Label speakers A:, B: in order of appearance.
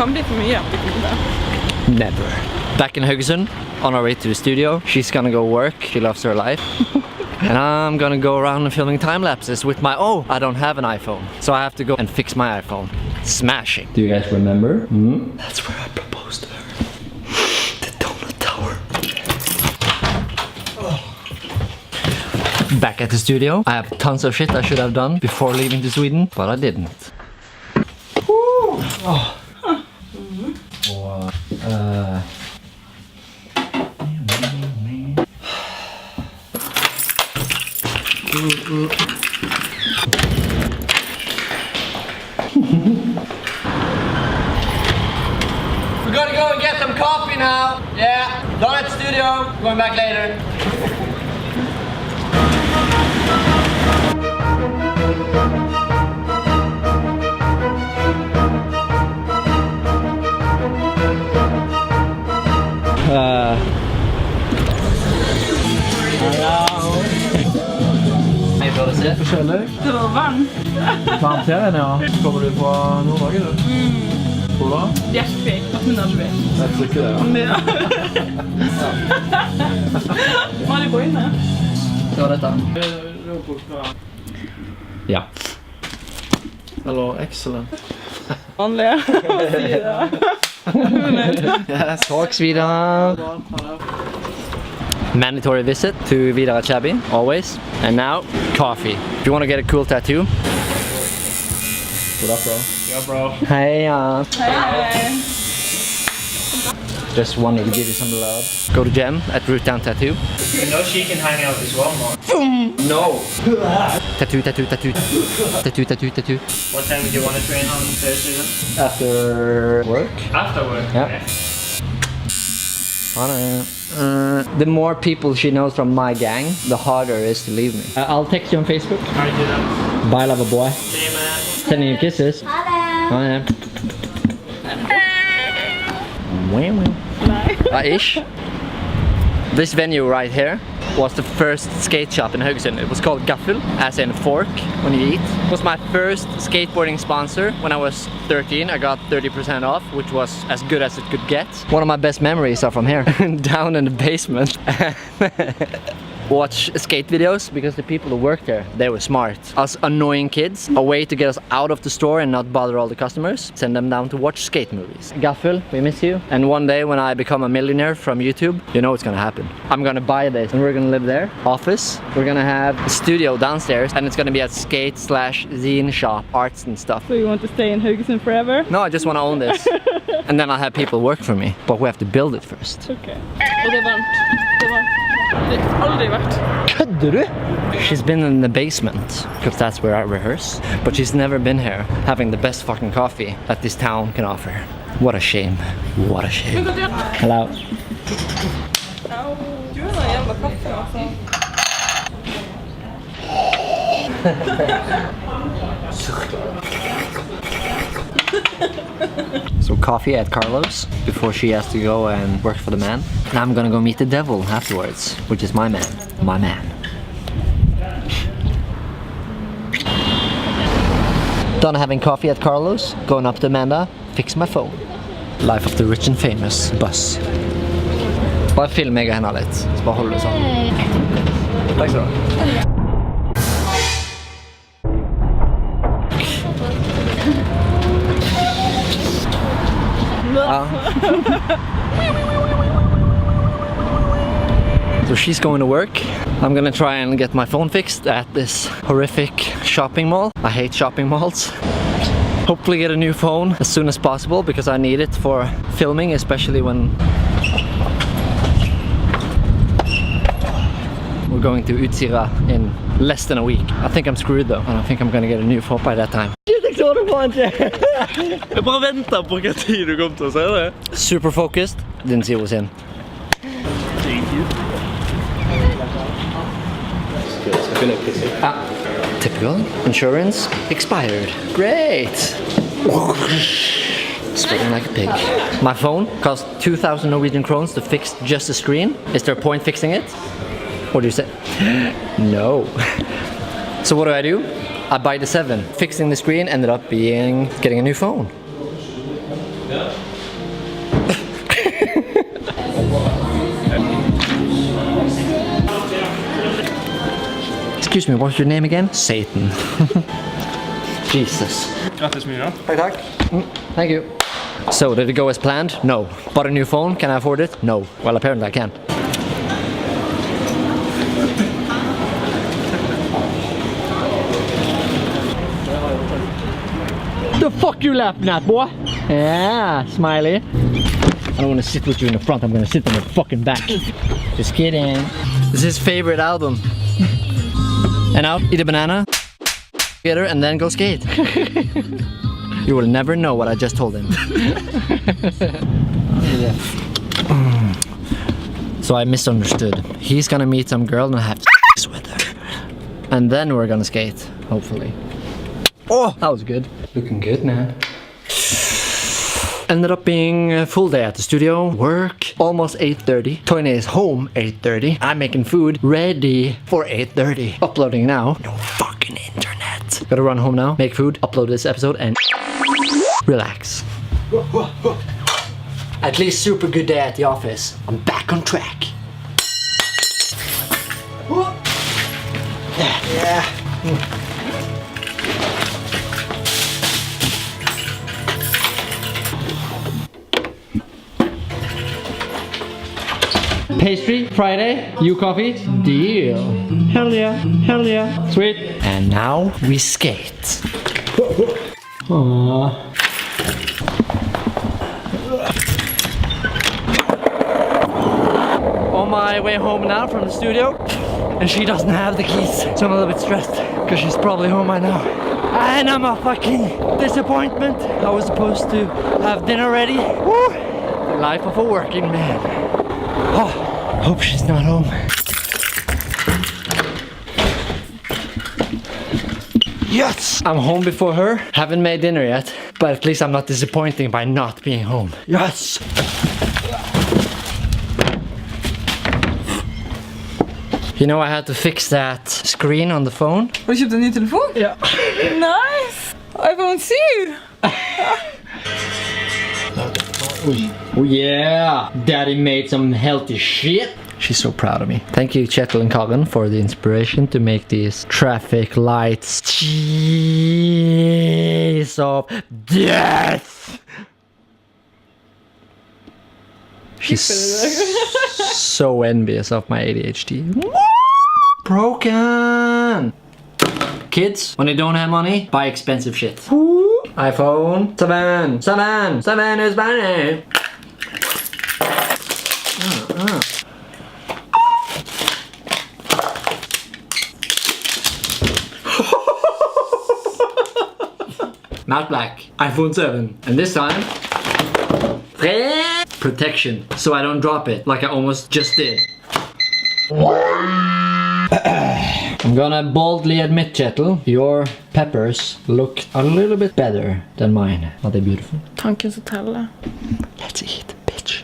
A: kan bli för mycket.
B: Never. Back in Haugesund, on our way to the studio. She's gonna go work. She loves her life. And I'm gonna go around and filming time lapses with my, I don't have an iPhone. So I have to go and fix my iPhone. Smashing. Do you guys remember? That's where I proposed to her. The donut tower. Back at the studio. I have tons of shit I should have done before leaving to Sweden, but I didn't. We gotta go and get some coffee now. Yeah, done at the studio. Going back later.
A: Det var varmt.
C: Varmt her enn, ja. Kommer du fra Nord-Norge, du? Hvor da?
A: Bjerkvik, at min aldrig vet.
C: Jeg tror ikke det, ja.
A: Var det gå inne?
B: Det var dette. Ja.
C: Eller excellent.
A: Vanliga.
B: Yes, talks Vidar. Mandatory visit to Vidar Chabi, always. And now, coffee. If you want to get a cool tattoo.
C: What up, bro? Yeah, bro.
B: Hey,
A: Hej.
B: just wanted to give you some love. Go to Gem at Root Down Tattoo.
D: You know she can hang out as well, Mark.
B: No! Tattoo, tattoo, tattoo. Tattoo, tattoo, tattoo.
D: What time would you want to train on Thursday then?
B: After work?
D: After work?
B: Yeah.
D: Okay.
B: The more people she knows from my gang, the harder it is to leave me. I'll text you on Facebook.
D: Alright, do that.
B: Bye, lover boy.
D: See you, man.
B: Sending you kisses.
E: Hello.
B: Ish. This venue right here was the first skate shop in Haugesund. It was called Gaffel, as in fork when you eat. It was my first skateboarding sponsor. When I was 13, I got 30% off, which was as good as it could get. One of my best memories are from here, down in the basement. Watch skate videos because the people who worked there, they were smart. Us annoying kids, a way to get us out of the store and not bother all the customers, send them down to watch skate movies. Gaffel, we miss you. And one day when I become a millionaire from YouTube, you know what's gonna happen. I'm gonna buy this and we're gonna live there. Office, we're gonna have a studio downstairs and it's gonna be a skate/zine shop, arts and stuff.
A: So you want to stay in Haugesund forever?
B: No, I just wanna own this. And then I'll have people work for me. But we have to build it first.
A: Okay. Och det är varmt. Det är varmt. Det har aldrig varit.
B: Kødder du? She's been in the basement, because that's where I rehearse. But she's never been here, having the best fucking coffee that this town can offer. What a shame. What a shame. Hello.
A: Du har en jävla kaffe alltså.
B: So coffee at Carlos before she has to go and work for the man. And I'm gonna go meet the devil afterwards, which is my man. My man. Done having coffee at Carlos, going up to Amanda, fix my phone. Life of the rich and famous bus. Bara filma jag henne lite, så bara håller du så. Tack så du. So she's going to work. I'm gonna try and get my phone fixed at this horrific shopping mall. I hate shopping malls. Hopefully get a new phone as soon as possible because I need it for filming, especially when we're going to Utsira in less than a week. I think I'm screwed though. I don't think I'm gonna get a new phone by that time.
C: Jeg bare venter på hva tid du kom til å si det.
B: Super focused. Didn't see what was in. Typical. Insurance expired. Great. Sweating like a pig. My phone cost 2,000 Norwegian krones to fix just the screen. Is there a point fixing it? What do you say? No. So what do? I buy the 7. Fixing the screen ended up being getting a new phone. Excuse me, what's your name again? Satan. Jesus.
D: Grattis mye da.
B: Takk. Thank you. So, did it go as planned? No. Bought a new phone, can I afford it? No. Well, apparently I can. The fuck you laughing at, boy? Yeah, smiley. I don't want to sit with you in the front, I'm gonna sit on the fucking back. Just kidding. This is his favorite album. And out, eat a banana, together, and then go skate. You will never know what I just told him. So I misunderstood. He's gonna meet some girl and have sex with her. And then we're gonna skate, hopefully. Oh, that was good. Looking good, man. Ended up being a full day at the studio. Work, almost 8:30. Toyne is home 8:30. I'm making food ready for 8:30. Uploading now. No fucking internet. Gotta run home now, make food, upload this episode, and relax. At least super good day at the office. I'm back on track. Yeah. Pastry, Friday, you coffee, deal. Hell yeah, hell yeah. Sweet. And now we skate. Aww. On my way home now from the studio, and she doesn't have the keys, so I'm a little bit stressed because she's probably home by now. And I'm a fucking disappointment. I was supposed to have dinner ready. Woo! The life of a working man. Oh, hope she's not home. Yes! I'm home before her. Haven't made dinner yet, but at least I'm not disappointing by not being home. Yes! You know, I had to fix that screen on the phone.
A: Har du köpt en ny telefon?
B: Ja.
A: Nice! iPhone 7!
B: Oh yeah! Daddy made some healthy shit. She's so proud of me. Thank you, Kjetil and Kagan, for the inspiration to make these traffic lights. Jeez of death! She's so envious of my ADHD. Broken! Kids, when they don't have money, buy expensive shit. iPhone 7. 7 is money. Matte black, iPhone 7. And this time, protection, so I don't drop it like I almost just did. I'm gonna boldly admit, Kjetil, your peppers look a little bit better than mine. Are they beautiful?
A: Tanken så tälla.
B: Let's eat, bitch.